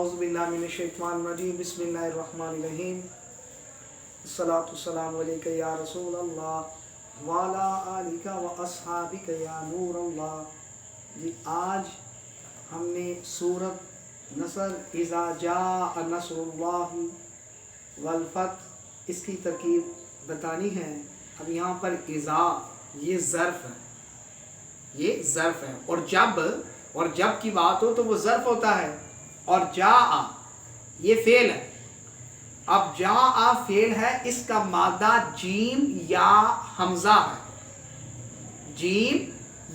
अऊज़ु बिल्लाहि मिनश शैतानिर रजीम बिस्मिल्लाहिर रहमानिर रहीम अस्सलातु वस्सलामु अलैका या रसूल अल्लाह व अला आलिका व अस्हाबिका या नूर अल्लाह। जी आज हमने सूरत नसर इज़ा जाअ नसरुल्लाहि वल फतह इसकी तरकीब बतानी है। अब यहाँ पर इज़ा ये ज़र्फ़ है, ये ज़र्फ़ है और जब की बात हो तो वो ज़र्फ़ होता है और जाआ ये फ़ेल है। अब जाआ फ़ेल है, इसका मादा जीम या हमज़ा है, जीम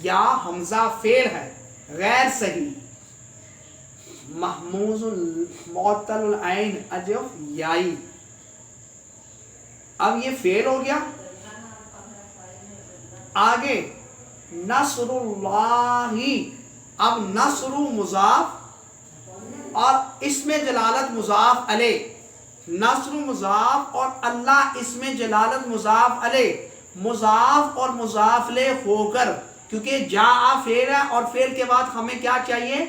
या हमज़ा फ़ेल है गैर सही महमूज़ुल मुअत्तलुल ऐन अजफ याई। अब ये फ़ेल हो गया। आगे नसरुल्लाही, अब नसरु मुज़ाफ और इसमें जलालत मुज़ाफ अलैह, नसरु मुज़ाफ और अल्लाह इसमें जलालत मुज़ाफ अलैह, मुज़ाफ और मुज़ाफ ले होकर, क्योंकि जा फेल है और फेल के बाद हमें क्या चाहिए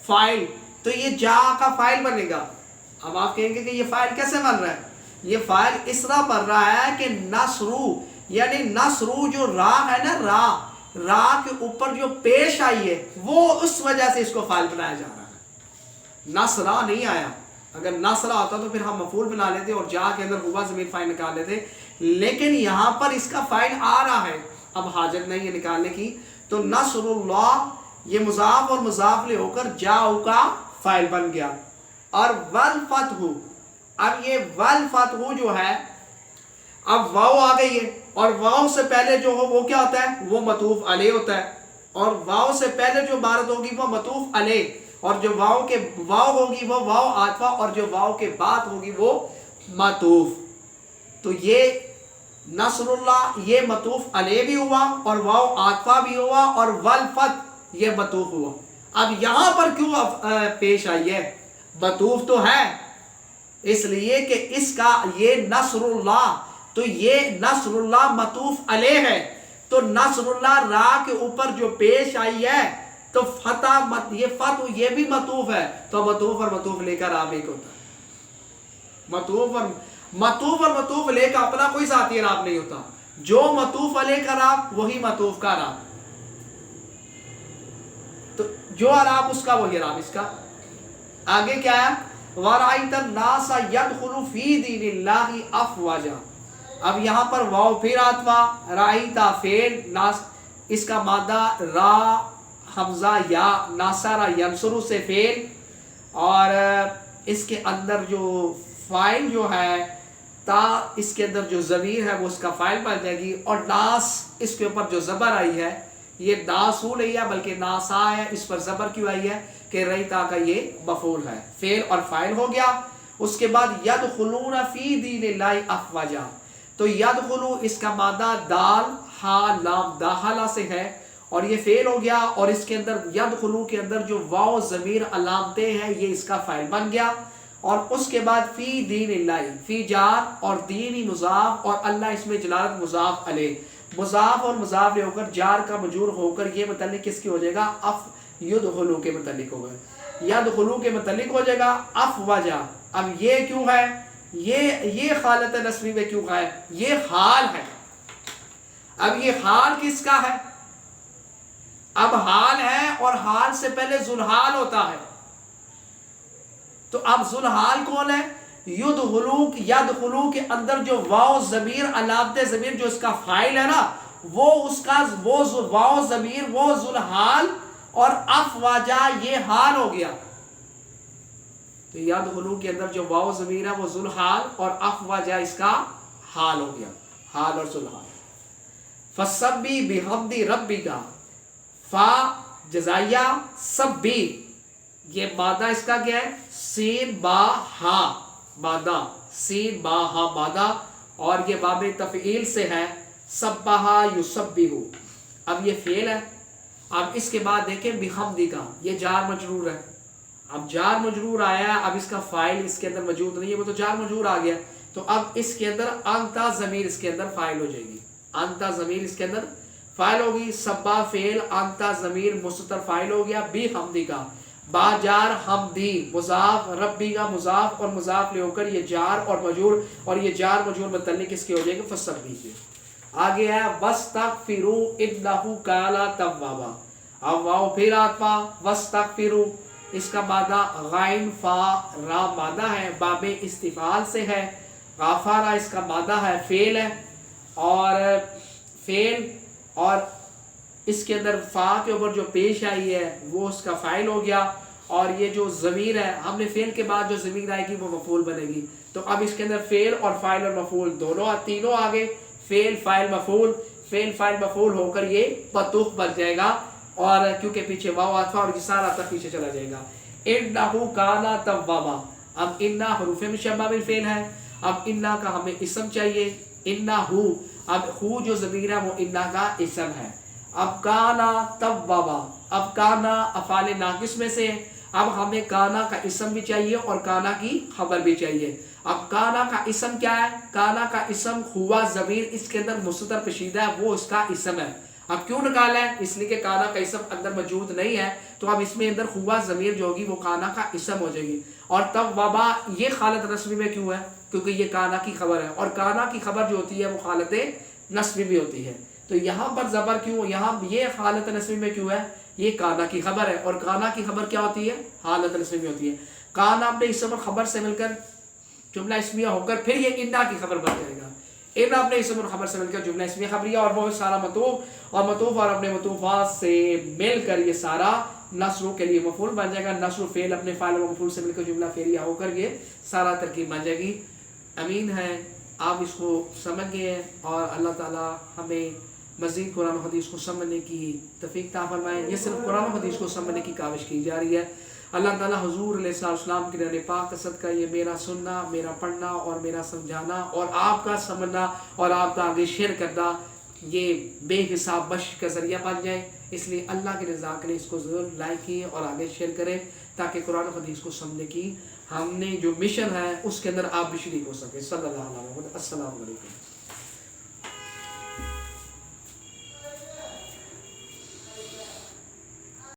फ़ाइल, तो ये जा का फ़ाइल बनेगा। अब आप कहेंगे कि ये फ़ाइल कैसे बन रहा है? ये फ़ाइल इस तरह बन रहा है कि नसरु यानी नसरु जो रा है ना, रा के ऊपर जो पेश आई है वो उस वजह से इसको फ़ाइल बनाया जा रहा है। नसरा नहीं आया, अगर नसरा होता तो फिर हम मफूल बना लेते और जा के अंदर हुआ ज़मीर फ़ाइल निकाल लेते, लेकिन यहाँ पर इसका फ़ाइल आ रहा है, अब हाजत नहीं है निकालने की। तो नसरुल्लाह ये मुज़ाफ और मुज़ाफ ले होकर जाऊ का फ़ाइल बन गया। और वल फतहु, अब ये वल फतहु जो है, अब वाव आ गई है और वाव से पहले जो हो वो क्या होता है, वो मतूफ अलैह होता है, और वाव से पहले जो इबारत होगी वो मतूफ अलैह, और जो वाव होगी वो वाव आतफा, और जो वाव के बाद होगी वो मतूफ। तो ये नसरुल्लाह ये मतूफ अलैह भी हुआ और वाव आतफा भी हुआ और वल फत ये मतूफ हुआ। अब यहाँ पर क्यों पेश आई है? मतूफ तो है इसलिए कि इसका ये नसरुल्लाह, तो ये नसरुल्लाह मतूफ अलैह है, तो नसरुल्लाह रा के ऊपर जो पेश आई है तो फतह मत ये फतह ये भी मतूफ है, तो मतूफ और मतूफ लेकर आप एक होता है। मतूफ और मतूफ लेकर अपना कोई साथी राब नहीं होता, जो मतूफ अलैह का राब वही मतूफ का राब, तो जो अराब उसका वही राब इसका। आगे क्या है? वराइतन नासा यदखुलु फी दीनिल्लाहि अफवाजा। अब यहाँ पर वाव फिर आतवा, राइता फेल, नास इसका मादा रा हमजा या नासारा यंसुरु से फेल, और इसके अंदर जो फाइल जो है ता इसके अंदर जो ज़मीर है वो उसका फाइल बन जाएगी, और नास इसके ऊपर जो ज़बर आई है ये नासू नहीं है बल्कि नासा है, इस पर ज़बर क्यों आई है कि रईता का ये मफूल है, फेल और फाइल हो गया। उसके बाद यदखुलूना फी दीनिल्लाहि अफवाजा, तो यदखुलू इसका मादा दाल हा लाम दाहला से है और ये फेल हो गया, और इसके अंदर यदखुलू के अंदर जो वाव ज़मीर अलामते हैं ये इसका फाइल बन गया। और उसके बाद फी दीनिल्लाहि, फी जार और दीनी मुज़ाफ और अल्लाह इसमें जलालत मुज़ाफ अलैह, मुज़ाफ और मुज़ाफ ले होकर जार का मजूर होकर ये मतलब किसकी हो जाएगा? अफ युदखुलू के मतलब होगा, यदखुलू के मतलब हो जाएगा अफवाजा। अब ये क्यों है? ये हालत नस्बी में क्यों है? ये हाल है। अब ये हाल किसका है? अब हाल है और हाल से पहले जुलहाल होता है, तो अब जुलहाल कौन है? यदखुलू के अंदर जो वाव ज़मीर अलामते ज़मीर जो इसका फाइल है ना, वो उसका वो वाव ज़मीर वो जुलहाल, और अफवाजा ये हाल हो गया। तो यदखुलू के अंदर जो वाव ज़मीर है वो जुलहाल और अफवाजा इसका हाल हो गया, हाल और जुलहाल। फसब्बी बिहम्दि रब्बिका, फा जज़ाया सब्बी, ये मादा इसका क्या है? सीन बा हा मादा, सीन बा हा मादा, और ये बाबे तफ़ईल से है, सब्बहा युसब्बिहु। अब ये फेल है। अब इसके बाद देखें बिहम्दी का, ये जार मजरूर है। अब जार मजरूर आया, अब इसका फाइल इसके अंदर मौजूद नहीं है, वो तो जार मजरूर आ गया, तो अब इसके अंदर अंता ज़मीर इसके अंदर फाइल हो जाएगी, अंता ज़मीर इसके अंदर फाइल होगी। सब्बा फेल अंता ज़मीर मुस्ततर फाइल हो गया बिहम्दी का। باجار حمدی مضاف ربی کا مضاف اور مضاف لے ہو کر یہ جار اور مجرور، اور یہ جار مجرور متعلق اس کے ہو جائے گا فسبح سے۔ آگے ہے وستغفروا انہ کان توابا، اب واو پھر آتما وستغفروا، اس کا مادہ غائن فا را مادہ ہے، باب استفعال سے ہے، غافارہ اس کا مادہ ہے فعل ہے، اور فعل اور اس کے اندر فا کے اوپر جو پیش آئی ہے وہ اس کا فاعل ہو گیا، اور یہ جو ضمیر ہے ہم نے فعل کے بعد جو ضمیر آئے گی وہ مفعول بنے گی، تو اب اس کے اندر فعل اور فاعل اور مفعول دونوں تینوں آگے، فعل فاعل مفعول، فعل فاعل مفعول ہو کر یہ پتوخ بن جائے گا، اور کیونکہ پیچھے واو آتا اور یہ سارا تک پیچھے چلا جائے گا۔ انہ کان توابا، اب انہ حروف مشبہ بالفعل ہے، اب انہ کا ہمیں اسم چاہیے، انہ ہو، اب ہو جو ضمیر ہے وہ انہ کا اسم ہے۔ اب کانا توابا، اب کانا افعال ناقص میں سے، اب ہمیں کانا کا اسم بھی چاہیے اور کانا کی خبر بھی چاہیے۔ اب کانا کا اسم کیا ہے؟ کانا کا اسم ہوا ضمیر اس کے اندر مستتر پشیدہ ہے وہ اس کا اسم ہے۔ اب کیوں نکالا ہے؟ اس لیے کہ کانا کا اسم اندر موجود نہیں ہے، تو اب اس میں اندر ہوا ضمیر جو ہوگی وہ کانا کا اسم ہو جائے گی۔ اور تب وبا یہ حالت نصبی میں کیوں ہے؟ کیونکہ یہ کانا کی خبر ہے، اور کانا کی خبر جو ہوتی ہے وہ حالت نصبی بھی ہوتی ہے، تو یہاں پر زبر کیوں، یہاں یہ حالت نصبی میں کیوں ہے؟ یہ کانا کی خبر ہے، اور کانا کی خبر کیا ہوتی ہے؟ حالت نصبی میں ہوتی ہے۔ کانا اپنے اسم اور خبر سے مل کر جملہ اسمیہ ہو کر پھر یہ انہ کی خبر بن جائے گا۔ انہ اپنے اسم اور خبر سے مل کر جملہ اسمیہ خبریہ، اور وہ سارا مطوف اور مطوف اور اپنے مطوفات سے مل کر یہ سارا نصر کے لیے مفعول بن جائے گا۔ نصر فعل اپنے فاعل و مفعول سے مل کر جملہ فعلیہ ہو کر یہ سارا ترکیب بن جائے گی۔ امین ہے آپ اس کو سمجھ گئے ہیں، اور اللہ تعالی ہمیں مزید قرآن و حدیث کو سمجھنے کی توفیق عطا فرمائے۔ یہ صرف قرآن و حدیث کو سمجھنے کی کاوش کی جا رہی ہے۔ اللہ تعالیٰ حضور علیہ السلام کے نبی پاک کا صدقہ یہ میرا سننا، میرا پڑھنا اور میرا سمجھانا، اور آپ کا سمجھنا اور آپ کا آگے شیئر کرنا یہ بے حساب بخش کا ذریعہ بن جائے۔ اس لیے اللہ کے رضا کے لیے اس کو ضرور لائک کیے اور آگے شیئر کریں، تاکہ قرآن و حدیث کو سمجھنے کی ہم نے جو مشن ہے اس کے اندر آپ بھی شریک ہو سکیں۔ صلی اللہ علیہ وسلم۔ السلام علیکم۔